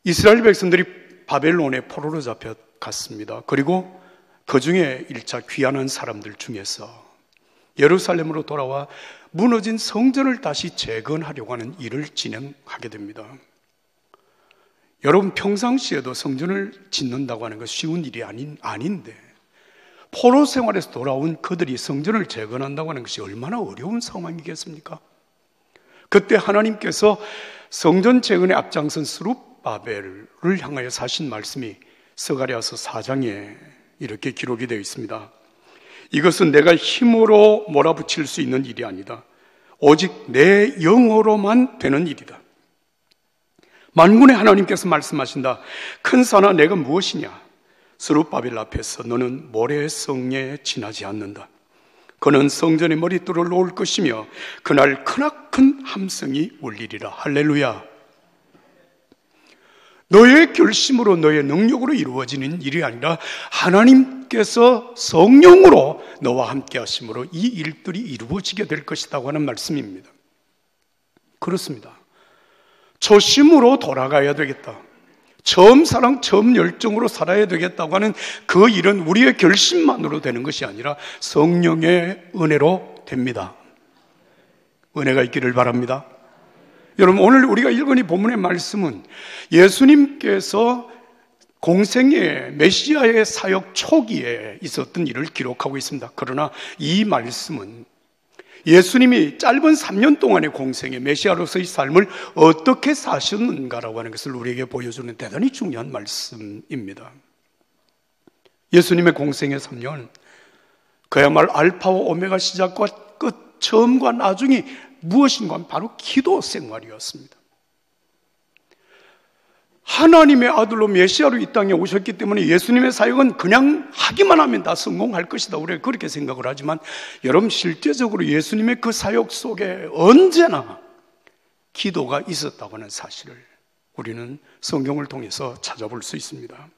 이스라엘 백성들이 바벨론에 포로로 잡혀갔습니다. 그리고 그 중에 1차 귀환한 사람들 중에서 예루살렘으로 돌아와 무너진 성전을 다시 재건하려고 하는 일을 진행하게 됩니다. 여러분, 평상시에도 성전을 짓는다고 하는 것은 쉬운 일이 아닌데 포로 생활에서 돌아온 그들이 성전을 재건한다고 하는 것이 얼마나 어려운 상황이겠습니까? 그때 하나님께서 성전 재건에 앞장선 스룹바벨을 향하여 하신 말씀이 스가랴서 4장에 이렇게 기록이 되어 있습니다. 이것은 내가 힘으로 몰아붙일 수 있는 일이 아니다. 오직 내 영으로만 되는 일이다. 만군의 하나님께서 말씀하신다. 큰 산아, 내가 무엇이냐? 스룹바벨 앞에서 너는 모래의 성에 지나지 않는다. 그는 성전의 머릿돌을 놓을 것이며 그날 크나큰 함성이 울리리라. 할렐루야. 너의 결심으로, 너의 능력으로 이루어지는 일이 아니라 하나님께서 성령으로 너와 함께 하심으로 이 일들이 이루어지게 될 것이라고 하는 말씀입니다. 그렇습니다. 초심으로 돌아가야 되겠다. 처음 사랑, 처음 열정으로 살아야 되겠다고 하는 그 일은 우리의 결심만으로 되는 것이 아니라 성령의 은혜로 됩니다. 은혜가 있기를 바랍니다. 여러분, 오늘 우리가 읽은 이 본문의 말씀은 예수님께서 공생의 메시아의 사역 초기에 있었던 일을 기록하고 있습니다. 그러나 이 말씀은 예수님이 짧은 3년 동안의 공생의 메시아로서의 삶을 어떻게 사셨는가라고 하는 것을 우리에게 보여주는 대단히 중요한 말씀입니다. 예수님의 공생의 3년, 그야말로 알파와 오메가 시작과 끝, 처음과 나중이 무엇인가 하면 바로 기도 생활이었습니다. 하나님의 아들로 메시아로 이 땅에 오셨기 때문에 예수님의 사역은 그냥 하기만 하면 다 성공할 것이다, 우리가 그렇게 생각을 하지만 여러분, 실제적으로 예수님의 그 사역 속에 언제나 기도가 있었다고 하는 사실을 우리는 성경을 통해서 찾아볼 수 있습니다.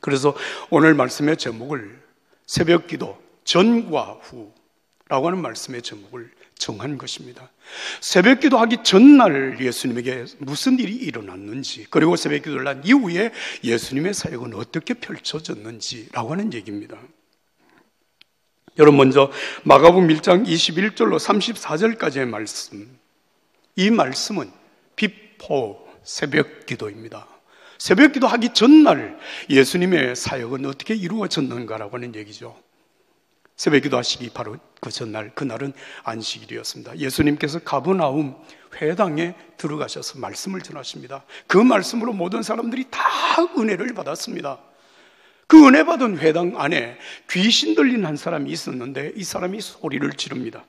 그래서 오늘 말씀의 제목을 새벽기도 전과 후라고 하는 말씀의 제목을 정한 것입니다. 새벽기도 하기 전날 예수님에게 무슨 일이 일어났는지, 그리고 새벽기도를 한 이후에 예수님의 사역은 어떻게 펼쳐졌는지라고 하는 얘기입니다. 여러분, 먼저 마가복음 1장 21절로 34절까지의 말씀, 이 말씀은 비포 새벽기도입니다. 새벽기도 하기 전날 예수님의 사역은 어떻게 이루어졌는가라고 하는 얘기죠. 새벽기도 하시기 바로 그 전날, 그날은 안식일이었습니다. 예수님께서 가버나움 회당에 들어가셔서 말씀을 전하십니다. 그 말씀으로 모든 사람들이 다 은혜를 받았습니다. 그 은혜 받은 회당 안에 귀신 들린 한 사람이 있었는데 이 사람이 소리를 지릅니다.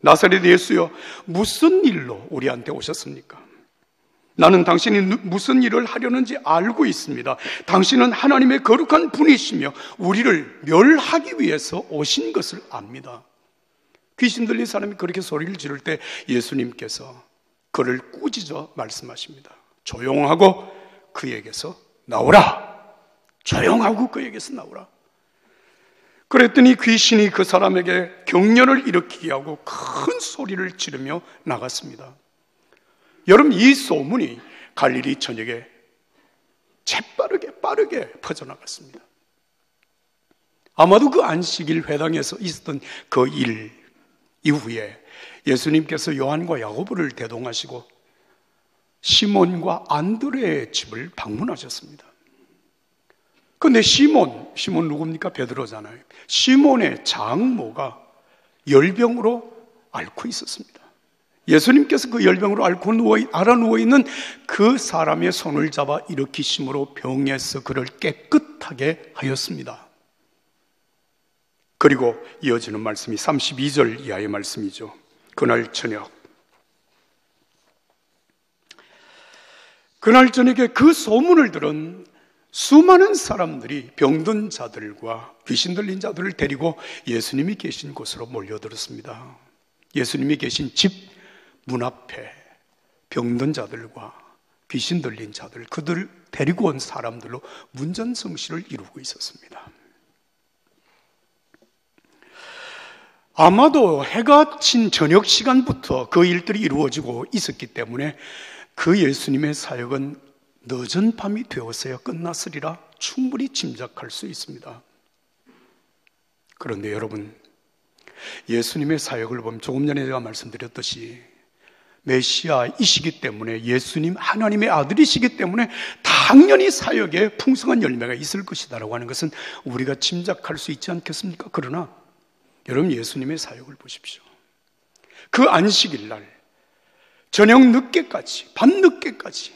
나사렛 예수여, 무슨 일로 우리한테 오셨습니까? 나는 당신이 무슨 일을 하려는지 알고 있습니다. 당신은 하나님의 거룩한 분이시며 우리를 멸하기 위해서 오신 것을 압니다. 귀신 들린 사람이 그렇게 소리를 지를 때 예수님께서 그를 꾸짖어 말씀하십니다. 조용하고 그에게서 나오라. 조용하고 그에게서 나오라. 그랬더니 귀신이 그 사람에게 경련을 일으키게 하고 큰 소리를 지르며 나갔습니다. 여러분, 이 소문이 갈릴리 전역에 빠르게 퍼져나갔습니다. 아마도 그 안식일 회당에서 있었던 그 일 이후에 예수님께서 요한과 야고보를 대동하시고 시몬과 안드레의 집을 방문하셨습니다. 그런데 시몬 누굽니까? 베드로잖아요. 시몬의 장모가 열병으로 앓고 있었습니다. 예수님께서 그 열병으로 알아 누워있는 그 사람의 손을 잡아 일으키심으로 병에서 그를 깨끗하게 하였습니다. 그리고 이어지는 말씀이 32절 이하의 말씀이죠. 그날 저녁에 그 소문을 들은 수많은 사람들이 병든 자들과 귀신 들린 자들을 데리고 예수님이 계신 곳으로 몰려들었습니다. 예수님이 계신 집 문 앞에 병든 자들과 귀신 들린 자들, 그들을 데리고 온 사람들로 문전성시를 이루고 있었습니다. 아마도 해가 친 저녁 시간부터 그 일들이 이루어지고 있었기 때문에 그 예수님의 사역은 늦은 밤이 되었어야 끝났으리라 충분히 짐작할 수 있습니다. 그런데 여러분, 예수님의 사역을 보면 조금 전에 제가 말씀드렸듯이 메시아이시기 때문에, 예수님 하나님의 아들이시기 때문에 당연히 사역에 풍성한 열매가 있을 것이다라고 하는 것은 우리가 짐작할 수 있지 않겠습니까? 그러나 여러분, 예수님의 사역을 보십시오. 그 안식일 날 저녁 늦게까지, 밤 늦게까지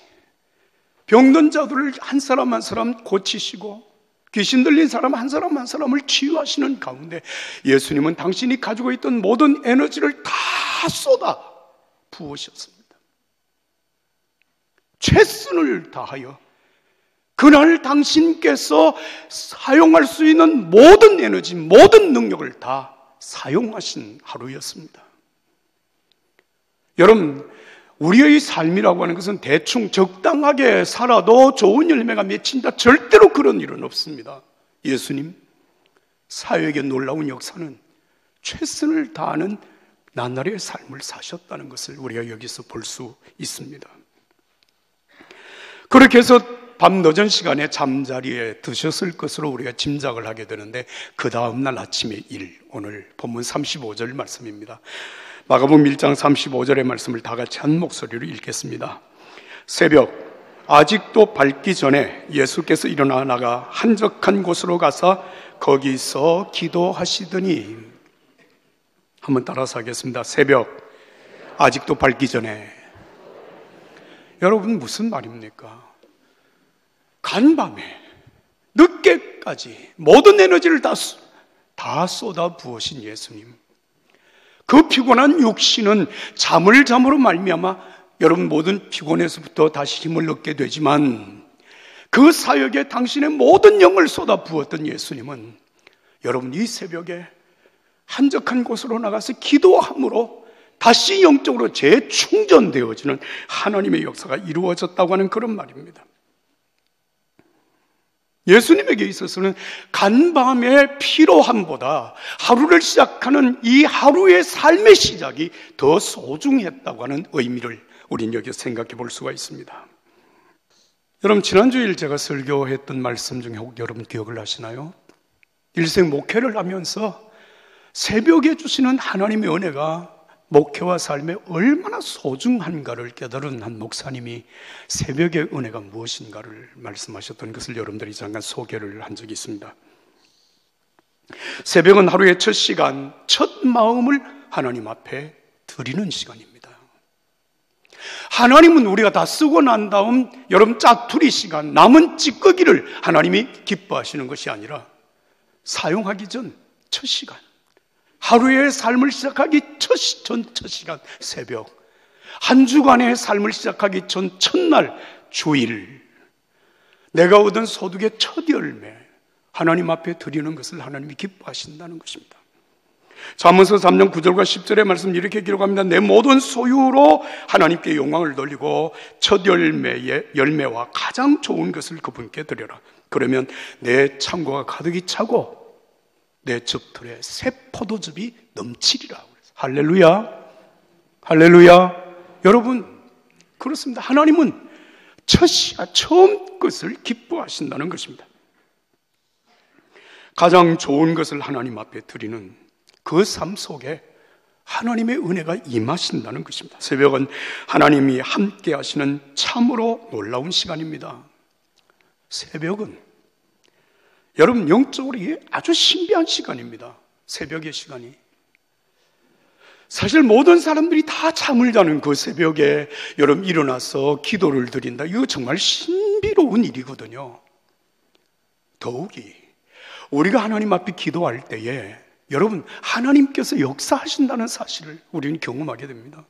병든 자들을 한 사람 한 사람 고치시고 귀신 들린 사람 한 사람 한 사람을 치유하시는 가운데 예수님은 당신이 가지고 있던 모든 에너지를 다 쏟아 부으셨습니다. 최선을 다하여 그날 당신께서 사용할 수 있는 모든 에너지, 모든 능력을 다 사용하신 하루였습니다. 여러분, 우리의 삶이라고 하는 것은 대충 적당하게 살아도 좋은 열매가 맺힌다, 절대로 그런 일은 없습니다. 예수님 사역의 놀라운 역사는 최선을 다하는 나날의 삶을 사셨다는 것을 우리가 여기서 볼 수 있습니다. 그렇게 해서 밤 늦은 시간에 잠자리에 드셨을 것으로 우리가 짐작을 하게 되는데, 그 다음날 아침의 일, 오늘 본문 35절 말씀입니다. 마가복음 1장 35절의 말씀을 다 같이 한 목소리로 읽겠습니다. 새벽 아직도 밝기 전에 예수께서 일어나 나가 한적한 곳으로 가서 거기서 기도하시더니, 한번 따라서 하겠습니다. 새벽 아직도 밝기 전에. 여러분, 무슨 말입니까? 간밤에 늦게까지 모든 에너지를 다 쏟아 부으신 예수님, 그 피곤한 육신은 잠을 잠으로 말미암아 여러분 모든 피곤에서부터 다시 힘을 얻게 되지만, 그 사역에 당신의 모든 영을 쏟아 부었던 예수님은 여러분 이 새벽에 한적한 곳으로 나가서 기도함으로 다시 영적으로 재충전되어지는 하나님의 역사가 이루어졌다고 하는 그런 말입니다. 예수님에게 있어서는 간밤의 피로함보다 하루를 시작하는 이 하루의 삶의 시작이 더 소중했다고 하는 의미를 우리는 여기서 생각해 볼 수가 있습니다. 여러분, 지난주일 제가 설교했던 말씀 중에 혹 여러분 기억을 하시나요? 일생 목회를 하면서 새벽에 주시는 하나님의 은혜가 목회와 삶에 얼마나 소중한가를 깨달은 한 목사님이 새벽의 은혜가 무엇인가를 말씀하셨던 것을 여러분들이 잠깐 소개를 한 적이 있습니다. 새벽은 하루의 첫 시간, 첫 마음을 하나님 앞에 드리는 시간입니다. 하나님은 우리가 다 쓰고 난 다음 여러분 짜투리 시간, 남은 찌꺼기를 하나님이 기뻐하시는 것이 아니라 사용하기 전 첫 시간, 하루의 삶을 시작하기 첫 시간, 새벽, 한 주간의 삶을 시작하기 전 첫날, 주일, 내가 얻은 소득의 첫 열매, 하나님 앞에 드리는 것을 하나님이 기뻐하신다는 것입니다. 잠언서 3장 9절과 10절의 말씀 이렇게 기록합니다. 내 모든 소유로 하나님께 영광을 돌리고 첫 열매와 가장 좋은 것을 그분께 드려라. 그러면 내 창고가 가득히 차고 내 즙틀에 새 포도즙이 넘치리라. 할렐루야, 할렐루야. 여러분, 그렇습니다. 하나님은 처음 것을 기뻐하신다는 것입니다. 가장 좋은 것을 하나님 앞에 드리는 그 삶 속에 하나님의 은혜가 임하신다는 것입니다. 새벽은 하나님이 함께 하시는 참으로 놀라운 시간입니다. 새벽은 여러분 영적으로 아주 신비한 시간입니다. 새벽의 시간이. 사실 모든 사람들이 다 잠을 자는 그 새벽에 여러분 일어나서 기도를 드린다. 이거 정말 신비로운 일이거든요. 더욱이 우리가 하나님 앞에 기도할 때에 여러분 하나님께서 역사하신다는 사실을 우리는 경험하게 됩니다.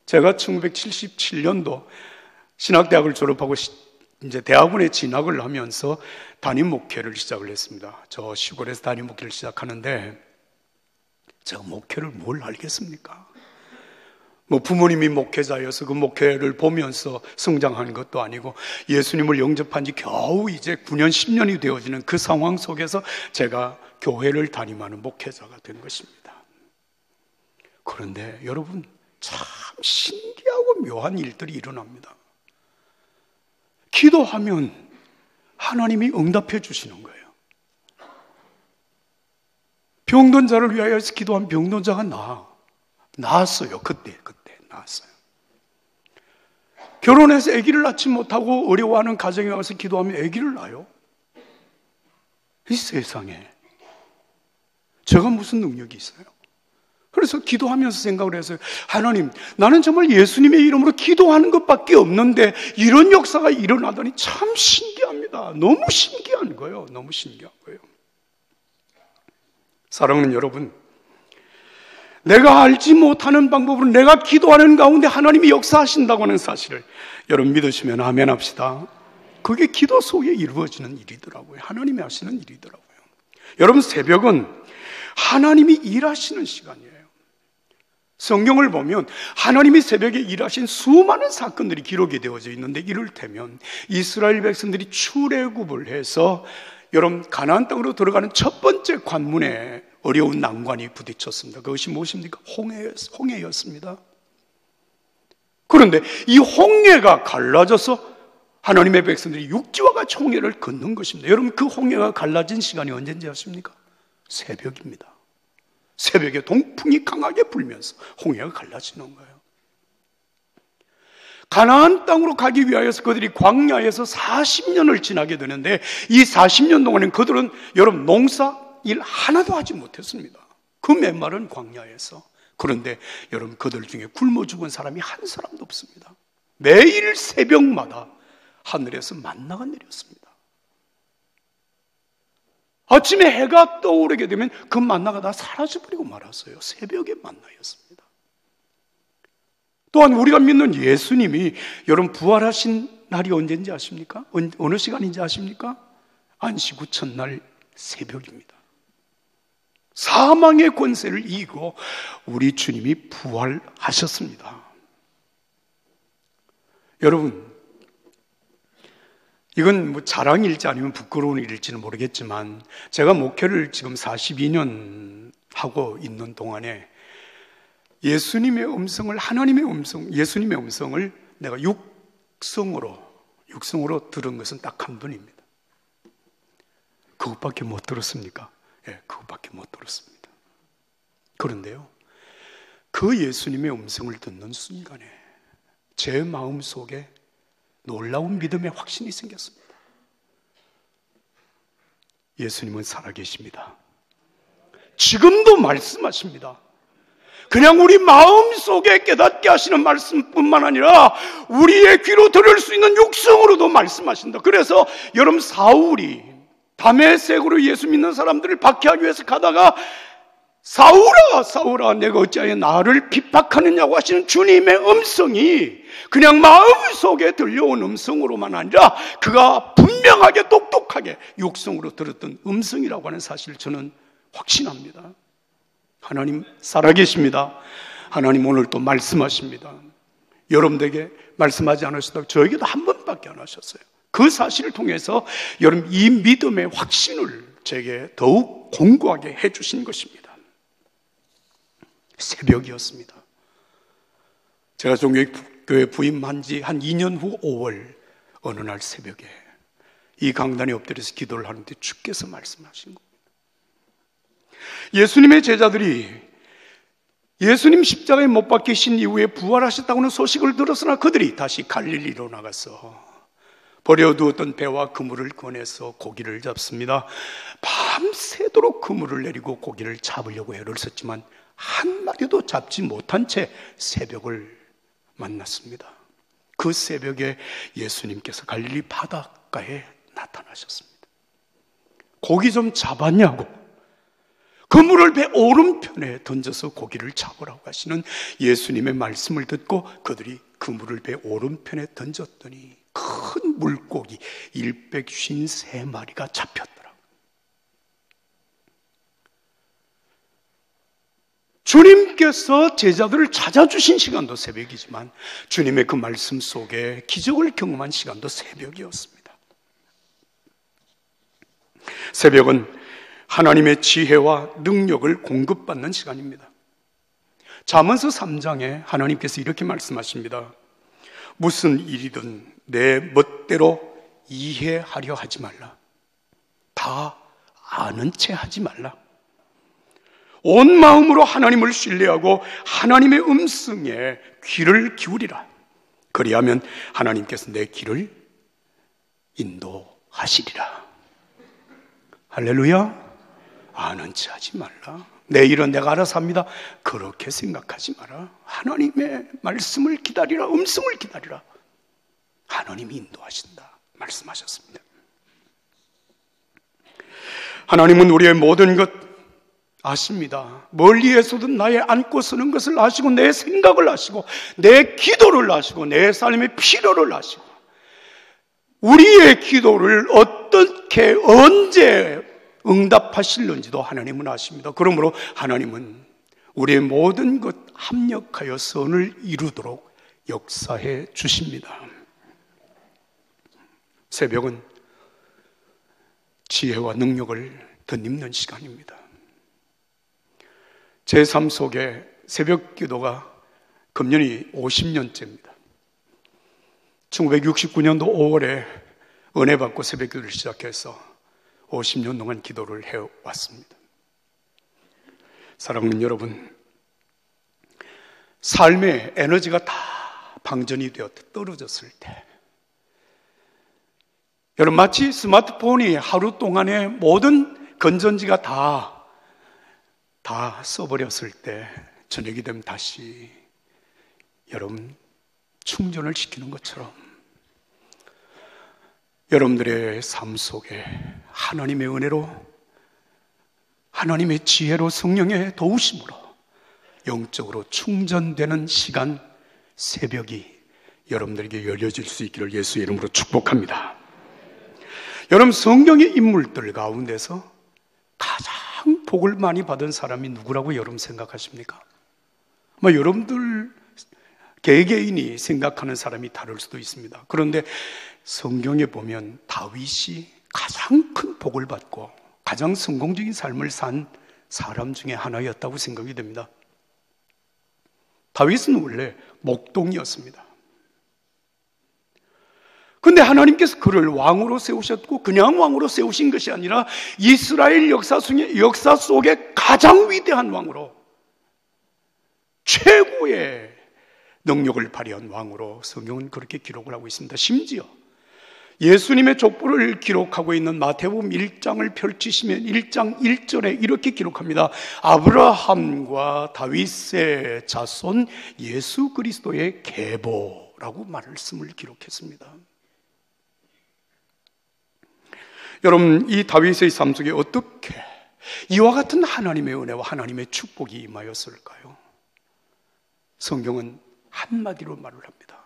제가 1977년도 신학대학을 졸업하고 이제 대학원에 진학을 하면서 담임 목회를 시작을 했습니다. 저 시골에서 담임 목회를 시작하는데 제가 목회를 뭘 알겠습니까? 뭐 부모님이 목회자여서 그 목회를 보면서 성장한 것도 아니고 예수님을 영접한 지 겨우 이제 9년, 10년이 되어지는 그 상황 속에서 제가 교회를 담임하는 목회자가 된 것입니다. 그런데 여러분 참 신기하고 묘한 일들이 일어납니다. 기도하면 하나님이 응답해 주시는 거예요. 병든 자를 위하여서 기도한 병든 자가 나았어요. 그때 나았어요. 결혼해서 아기를 낳지 못하고 어려워하는 가정에 와서 기도하면 아기를 낳아요. 이 세상에 제가 무슨 능력이 있어요? 그래서 기도하면서 생각을 했어요. 하나님, 나는 정말 예수님의 이름으로 기도하는 것밖에 없는데 이런 역사가 일어나다니 참 신기합니다. 너무 신기한 거예요. 너무 신기한 거예요. 사랑하는 여러분, 내가 알지 못하는 방법으로 내가 기도하는 가운데 하나님이 역사하신다고 하는 사실을 여러분 믿으시면 아멘 합시다. 그게 기도 속에 이루어지는 일이더라고요. 하나님이 하시는 일이더라고요. 여러분, 새벽은 하나님이 일하시는 시간이에요. 성경을 보면 하나님이 새벽에 일하신 수많은 사건들이 기록이 되어져 있는데, 이를테면 이스라엘 백성들이 출애굽을 해서 여러분 가나안 땅으로 들어가는 첫 번째 관문에 어려운 난관이 부딪혔습니다. 그것이 무엇입니까? 홍해였습니다. 그런데 이 홍해가 갈라져서 하나님의 백성들이 육지와 같이 홍해를 걷는 것입니다. 여러분, 그 홍해가 갈라진 시간이 언제인지 아십니까? 새벽입니다. 새벽에 동풍이 강하게 불면서 홍해가 갈라지는 거예요. 가나안 땅으로 가기 위하여서 그들이 광야에서 40년을 지나게 되는데, 이 40년 동안은 그들은 여러분 농사 일 하나도 하지 못했습니다. 그 메마른 광야에서. 그런데 여러분, 그들 중에 굶어 죽은 사람이 한 사람도 없습니다. 매일 새벽마다 하늘에서 만나가 내렸습니다. 아침에 해가 떠오르게 되면 그 만나가 다 사라져버리고 말았어요. 새벽의 만나였습니다. 또한 우리가 믿는 예수님이 여러분 부활하신 날이 언제인지 아십니까? 어느 시간인지 아십니까? 안식 후 첫날 새벽입니다. 사망의 권세를 이기고 우리 주님이 부활하셨습니다. 여러분, 이건 뭐 자랑일지 아니면 부끄러운 일일지는 모르겠지만, 제가 목회를 지금 42년 하고 있는 동안에 예수님의 음성을, 하나님의 음성, 예수님의 음성을 내가 육성으로 들은 것은 딱 한 분입니다. 그것밖에 못 들었습니까? 예, 그것밖에 못 들었습니다. 그런데요, 그 예수님의 음성을 듣는 순간에 제 마음 속에 놀라운 믿음의 확신이 생겼습니다. 예수님은 살아계십니다. 지금도 말씀하십니다. 그냥 우리 마음속에 깨닫게 하시는 말씀뿐만 아니라 우리의 귀로 들을 수 있는 육성으로도 말씀하신다. 그래서 여러분, 사울이 다메섹으로 예수 믿는 사람들을 박해하기 위해서 가다가 사울아, 사울아, 내가 어찌하여 나를 핍박하느냐고 하시는 주님의 음성이 그냥 마음속에 들려온 음성으로만 아니라 그가 분명하게 똑똑하게 육성으로 들었던 음성이라고 하는 사실을 저는 확신합니다. 하나님 살아계십니다. 하나님 오늘 또 말씀하십니다. 여러분들에게 말씀하지 않으셨다고 저에게도 한 번밖에 안 하셨어요. 그 사실을 통해서 여러분 이 믿음의 확신을 제게 더욱 공고하게 해주신 것입니다. 새벽이었습니다. 제가 종교교회 부임한 지 한 2년 후 5월 어느 날 새벽에 이 강단에 엎드려서 기도를 하는데 주께서 말씀하신 겁니다. 예수님의 제자들이 예수님 십자가에 못 박히신 이후에 부활하셨다고는 소식을 들었으나 그들이 다시 갈릴리로 나가서 버려두었던 배와 그물을 꺼내서 고기를 잡습니다. 밤새도록 그물을 내리고 고기를 잡으려고 애를 썼지만 한 마리도 잡지 못한 채 새벽을 만났습니다. 그 새벽에 예수님께서 갈릴리 바닷가에 나타나셨습니다. 고기 좀 잡았냐고, 그물을 배 오른편에 던져서 고기를 잡으라고 하시는 예수님의 말씀을 듣고 그들이 그물을 배 오른편에 던졌더니 큰 물고기 153마리가 잡혔더라. 주님께서 제자들을 찾아주신 시간도 새벽이지만 주님의 그 말씀 속에 기적을 경험한 시간도 새벽이었습니다. 새벽은 하나님의 지혜와 능력을 공급받는 시간입니다. 잠언서 3장에 하나님께서 이렇게 말씀하십니다. 무슨 일이든 내 멋대로 이해하려 하지 말라. 다 아는 채 하지 말라. 온 마음으로 하나님을 신뢰하고 하나님의 음성에 귀를 기울이라. 그리하면 하나님께서 내 길을 인도하시리라. 할렐루야. 아는 체 하지 말라. 내 일은 내가 알아서 합니다. 그렇게 생각하지 마라. 하나님의 말씀을 기다리라. 음성을 기다리라. 하나님이 인도하신다 말씀하셨습니다. 하나님은 우리의 모든 것 아십니다. 멀리에서도 나의 안고 서는 것을 아시고 내 생각을 아시고 내 기도를 아시고 내 삶의 필요를 아시고 우리의 기도를 어떻게 언제 응답하실는지도 하나님은 아십니다. 그러므로 하나님은 우리의 모든 것 합력하여 선을 이루도록 역사해 주십니다. 새벽은 지혜와 능력을 덧입는 시간입니다. 제 삶 속에 새벽 기도가 금년이 50년째입니다. 1969년도 5월에 은혜 받고 새벽 기도를 시작해서 50년 동안 기도를 해왔습니다. 사랑하는 여러분, 삶의 에너지가 다 방전이 되어 떨어졌을 때, 여러분 마치 스마트폰이 하루 동안에 모든 건전지가 다 써버렸을 때 저녁이 되면 다시 여러분 충전을 시키는 것처럼 여러분들의 삶 속에 하나님의 은혜로, 하나님의 지혜로, 성령의 도우심으로 영적으로 충전되는 시간, 새벽이 여러분들에게 열려질 수 있기를 예수의 이름으로 축복합니다. 여러분, 성경의 인물들 가운데서 가장 복을 많이 받은 사람이 누구라고 여러분 생각하십니까? 여러분들 개개인이 생각하는 사람이 다를 수도 있습니다. 그런데 성경에 보면 다윗이 가장 큰 복을 받고 가장 성공적인 삶을 산 사람 중에 하나였다고 생각이 됩니다. 다윗은 원래 목동이었습니다. 그런데 하나님께서 그를 왕으로 세우셨고 그냥 왕으로 세우신 것이 아니라 이스라엘 역사 속에 가장 위대한 왕으로, 최고의 능력을 발휘한 왕으로 성경은 그렇게 기록을 하고 있습니다. 심지어 예수님의 족보를 기록하고 있는 마태복음 1장을 펼치시면 1장 1절에 이렇게 기록합니다. 아브라함과 다윗의 자손 예수 그리스도의 계보라고 말씀을 기록했습니다. 여러분, 이 다윗의 삶 속에 어떻게 이와 같은 하나님의 은혜와 하나님의 축복이 임하였을까요? 성경은 한마디로 말을 합니다.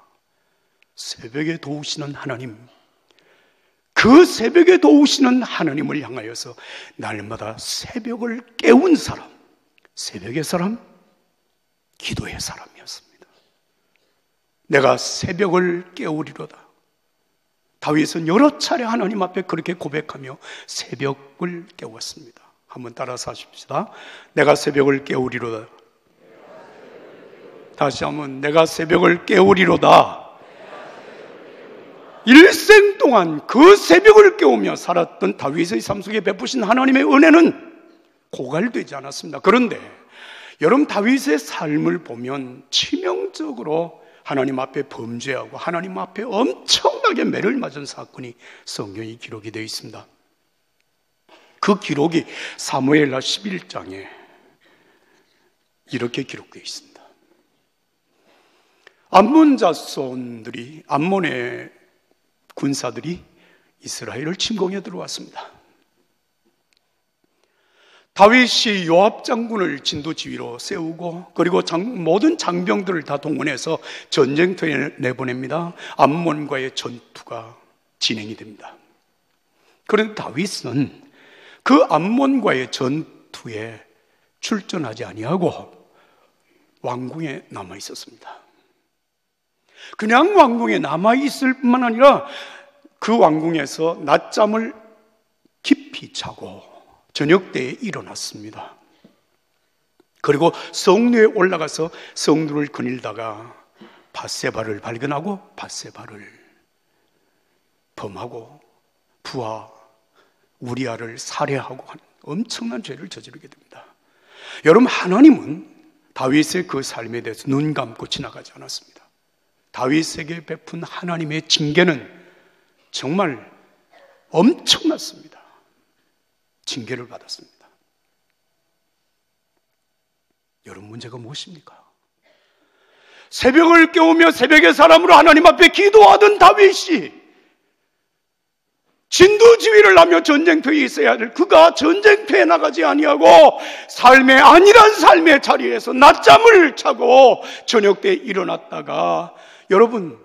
새벽에 도우시는 하나님, 그 새벽에 도우시는 하나님을 향하여서 날마다 새벽을 깨운 사람, 새벽의 사람, 기도의 사람이었습니다. 내가 새벽을 깨우리로다. 다윗은 여러 차례 하나님 앞에 그렇게 고백하며 새벽을 깨웠습니다. 한번 따라서 하십시다. 내가 새벽을 깨우리로다. 다시 한번, 내가 새벽을 깨우리로다. 일생 동안 그 새벽을 깨우며 살았던 다윗의 삶 속에 베푸신 하나님의 은혜는 고갈되지 않았습니다. 그런데 여러분, 다윗의 삶을 보면 치명적으로 하나님 앞에 범죄하고 하나님 앞에 엄청나게 매를 맞은 사건이 성경에 기록이 되어 있습니다. 그 기록이 사무엘하 11장에 이렇게 기록되어 있습니다. 암몬 자손들이, 암몬의 군사들이 이스라엘을 침공해 들어왔습니다. 다윗이 요압 장군을 진두지휘로 세우고 그리고 모든 장병들을 다 동원해서 전쟁터에 내보냅니다. 암몬과의 전투가 진행이 됩니다. 그런데 다윗은 그 암몬과의 전투에 출전하지 아니하고 왕궁에 남아 있었습니다. 그냥 왕궁에 남아 있을 뿐만 아니라 그 왕궁에서 낮잠을 깊이 자고 저녁 때에 일어났습니다. 그리고 성루에 올라가서 성루를 거닐다가 밧세바를 발견하고 밧세바를 범하고 부하 우리아를 살해하고 하는 엄청난 죄를 저지르게 됩니다. 여러분, 하나님은 다윗의 그 삶에 대해서 눈 감고 지나가지 않았습니다. 다윗에게 베푼 하나님의 징계는 정말 엄청났습니다. 징계를 받았습니다. 여러분, 문제가 무엇입니까? 새벽을 깨우며 새벽의 사람으로 하나님 앞에 기도하던 다윗이 진두지휘를 하며 전쟁터에 있어야 될 그가 전쟁터에 나가지 아니하고 삶의 안일한 삶의 자리에서 낮잠을 자고 저녁 때 일어났다가 여러분,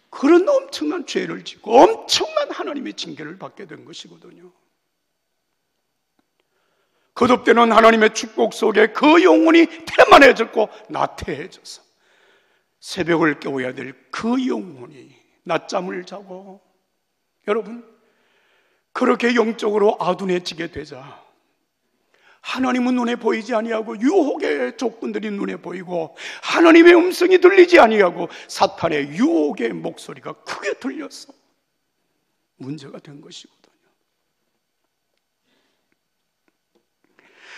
그런 엄청난 죄를 짓고 엄청난 하나님의 징계를 받게 된 것이거든요. 거듭되는 하나님의 축복 속에 그 영혼이 태만해졌고 나태해져서 새벽을 깨워야 될 그 영혼이 낮잠을 자고, 여러분, 그렇게 영적으로 아둔해지게 되자 하나님은 눈에 보이지 아니하고 유혹의 조건들이 눈에 보이고 하나님의 음성이 들리지 아니하고 사탄의 유혹의 목소리가 크게 들려서 문제가 된 것이거든요.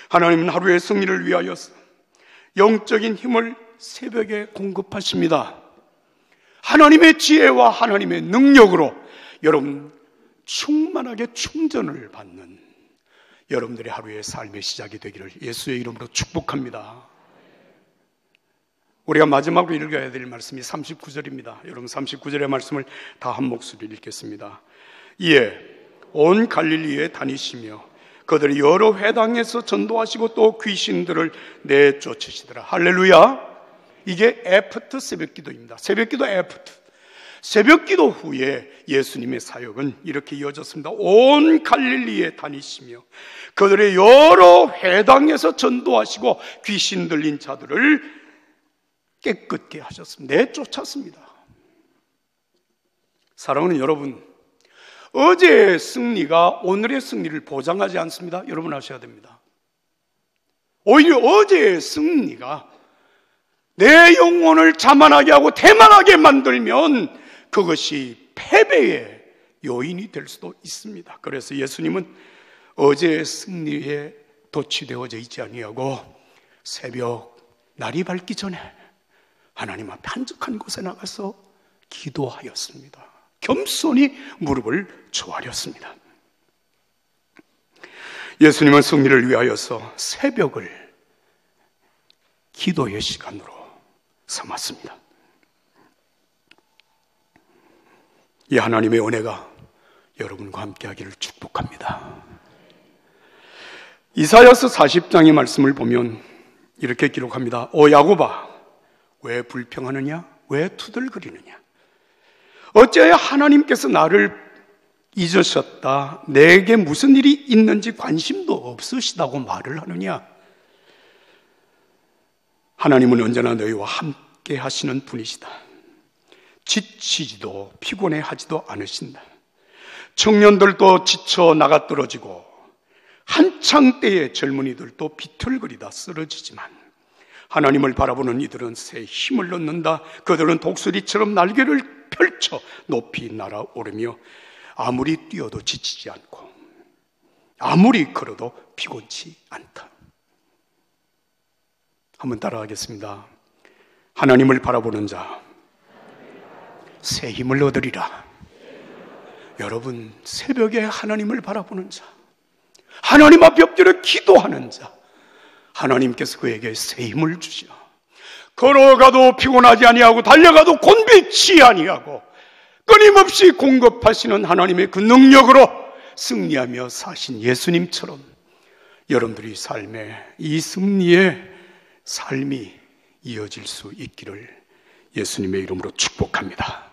하나님은 하루의 승리를 위하여서 영적인 힘을 새벽에 공급하십니다. 하나님의 지혜와 하나님의 능력으로 여러분 충만하게 충전을 받는 여러분들의 하루의 삶의 시작이 되기를 예수의 이름으로 축복합니다. 우리가 마지막으로 읽어야 될 말씀이 39절입니다. 여러분, 39절의 말씀을 다 한 목소리로 읽겠습니다. 이에 온 갈릴리에 다니시며 그들이 여러 회당에서 전도하시고 또 귀신들을 내쫓으시더라. 할렐루야. 이게 에프트 새벽기도입니다. 새벽기도 에프트. 새벽기도 후에 예수님의 사역은 이렇게 이어졌습니다. 온 갈릴리에 다니시며 그들의 여러 회당에서 전도하시고 귀신 들린 자들을 깨끗게 하셨습니다. 내쫓았습니다. 사랑하는 여러분, 어제의 승리가 오늘의 승리를 보장하지 않습니다. 여러분 아셔야 됩니다. 오히려 어제의 승리가 내 영혼을 자만하게 하고 태만하게 만들면 그것이 패배의 요인이 될 수도 있습니다. 그래서 예수님은 어제의 승리에 도취되어져 있지 아니하고 새벽 날이 밝기 전에 하나님 앞에 한적한 곳에 나가서 기도하였습니다. 겸손히 무릎을 조아렸습니다. 예수님은 승리를 위하여서 새벽을 기도의 시간으로 삼았습니다. 이 하나님의 은혜가 여러분과 함께 하기를 축복합니다. 이사야서 40장의 말씀을 보면 이렇게 기록합니다. 오 야곱아, 왜 불평하느냐? 왜 투덜거리느냐? 어찌하여 하나님께서 나를 잊으셨다, 내게 무슨 일이 있는지 관심도 없으시다고 말을 하느냐? 하나님은 언제나 너희와 함께 하시는 분이시다. 지치지도 피곤해하지도 않으신다. 청년들도 지쳐 나가떨어지고 한창 때의 젊은이들도 비틀거리다 쓰러지지만 하나님을 바라보는 이들은 새 힘을 얻는다. 그들은 독수리처럼 날개를 펼쳐 높이 날아오르며 아무리 뛰어도 지치지 않고 아무리 걸어도 피곤치 않다. 한번 따라하겠습니다. 하나님을 바라보는 자 새 힘을 얻으리라. 여러분, 새벽에 하나님을 바라보는 자, 하나님 앞에 엎드려 기도하는 자, 하나님께서 그에게 새 힘을 주시오. 걸어가도 피곤하지 아니하고 달려가도 곤비치 아니하고 끊임없이 공급하시는 하나님의 그 능력으로 승리하며 사신 예수님처럼 여러분들이 삶의 이 승리의 삶이 이어질 수 있기를 예수님의 이름으로 축복합니다.